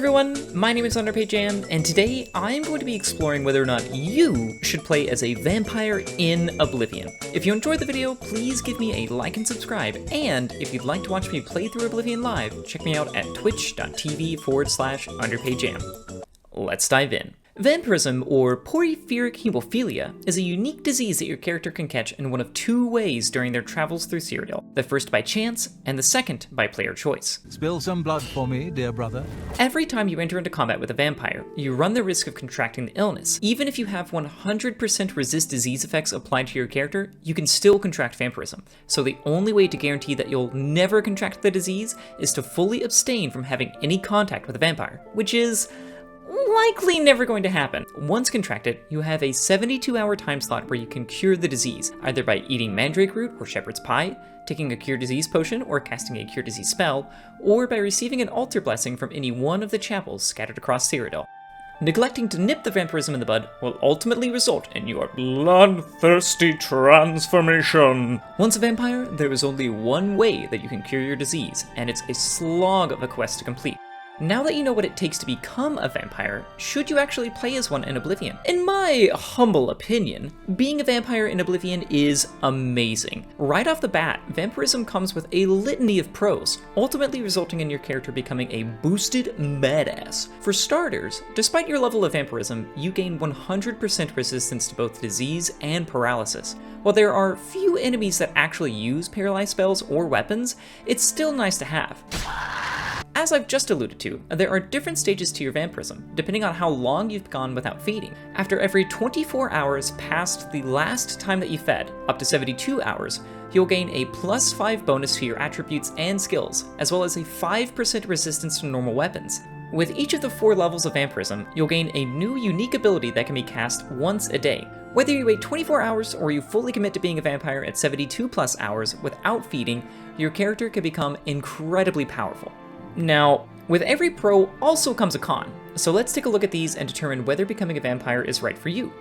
everyone, my name is UnderpaidJam, and today I'm going to be exploring whether or not you should play as a vampire in Oblivion. If you enjoyed the video, please give me a like and subscribe, and if you'd like to watch me play through Oblivion live, check me out at twitch.tv/UnderpaidJam. Let's dive in. Vampirism, or porphyric hemophilia, is a unique disease that your character can catch in one of two ways during their travels through Cyrodiil. The first by chance, and the second by player choice. Spill some blood for me, dear brother. Every time you enter into combat with a vampire, you run the risk of contracting the illness. Even if you have 100% resist disease effects applied to your character, you can still contract vampirism. So the only way to guarantee that you'll never contract the disease is to fully abstain from having any contact with a vampire, which is likely never going to happen. Once contracted, you have a 72-hour time slot where you can cure the disease, either by eating mandrake root or shepherd's pie, taking a cure disease potion or casting a cure disease spell, or by receiving an altar blessing from any one of the chapels scattered across Cyrodiil. Neglecting to nip the vampirism in the bud will ultimately result in your bloodthirsty transformation. Once a vampire, there is only one way that you can cure your disease, and it's a slog of a quest to complete. Now that you know what it takes to become a vampire, should you actually play as one in Oblivion? In my humble opinion, being a vampire in Oblivion is amazing. Right off the bat, vampirism comes with a litany of pros, ultimately resulting in your character becoming a boosted badass. For starters, despite your level of vampirism, you gain 100% resistance to both disease and paralysis. While there are few enemies that actually use paralyzed spells or weapons, it's still nice to have. As I've just alluded to, there are different stages to your vampirism, depending on how long you've gone without feeding. After every 24 hours past the last time that you fed, up to 72 hours, you'll gain a +5 bonus to your attributes and skills, as well as a 5% resistance to normal weapons. With each of the 4 levels of vampirism, you'll gain a new unique ability that can be cast once a day. Whether you wait 24 hours or you fully commit to being a vampire at 72+ hours without feeding, your character can become incredibly powerful. Now, with every pro also comes a con, so let's take a look at these and determine whether becoming a vampire is right for you.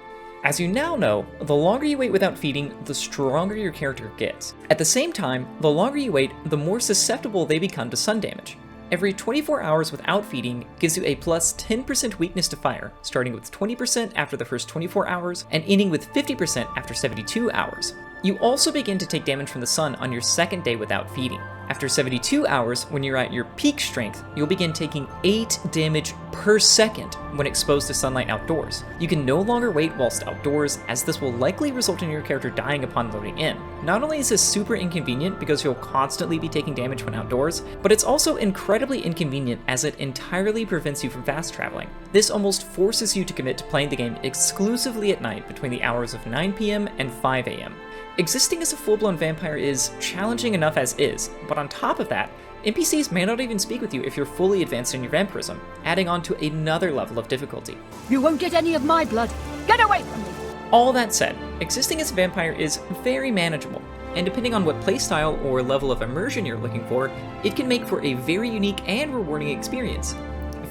As you now know, the longer you wait without feeding, the stronger your character gets. At the same time, the longer you wait, the more susceptible they become to sun damage. Every 24 hours without feeding gives you a +10% weakness to fire, starting with 20% after the first 24 hours and ending with 50% after 72 hours. You also begin to take damage from the sun on your second day without feeding. After 72 hours, when you're at your peak strength, you'll begin taking 8 damage per second when exposed to sunlight outdoors. You can no longer wait whilst outdoors, as this will likely result in your character dying upon loading in. Not only is this super inconvenient because you'll constantly be taking damage when outdoors, but it's also incredibly inconvenient as it entirely prevents you from fast traveling. This almost forces you to commit to playing the game exclusively at night between the hours of 9 PM and 5 AM. Existing as a full-blown vampire is challenging enough as is, but on top of that, NPCs may not even speak with you if you're fully advanced in your vampirism, adding on to another level of difficulty. You won't get any of my blood! Get away from me! All that said, existing as a vampire is very manageable, and depending on what playstyle or level of immersion you're looking for, it can make for a very unique and rewarding experience.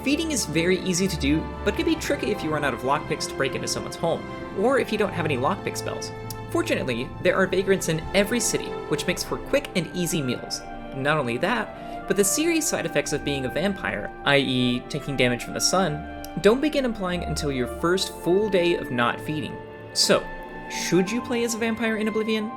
Feeding is very easy to do, but can be tricky if you run out of lockpicks to break into someone's home, or if you don't have any lockpick spells. Fortunately, there are vagrants in every city, which makes for quick and easy meals. Not only that, but the serious side effects of being a vampire, i.e. taking damage from the sun, don't begin applying until your first full day of not feeding. So, should you play as a vampire in Oblivion?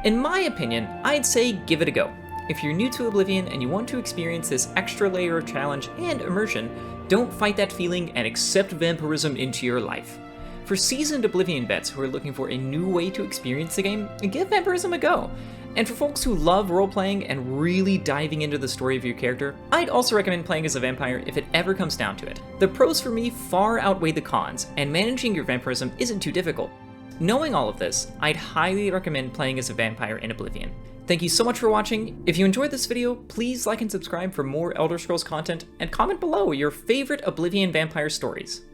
In my opinion, I'd say give it a go. If you're new to Oblivion and you want to experience this extra layer of challenge and immersion, don't fight that feeling and accept vampirism into your life. For seasoned Oblivion vets who are looking for a new way to experience the game, give vampirism a go. And for folks who love role-playing and really diving into the story of your character, I'd also recommend playing as a vampire if it ever comes down to it. The pros for me far outweigh the cons, and managing your vampirism isn't too difficult. Knowing all of this, I'd highly recommend playing as a vampire in Oblivion. Thank you so much for watching. If you enjoyed this video, please like and subscribe for more Elder Scrolls content, and comment below your favorite Oblivion vampire stories.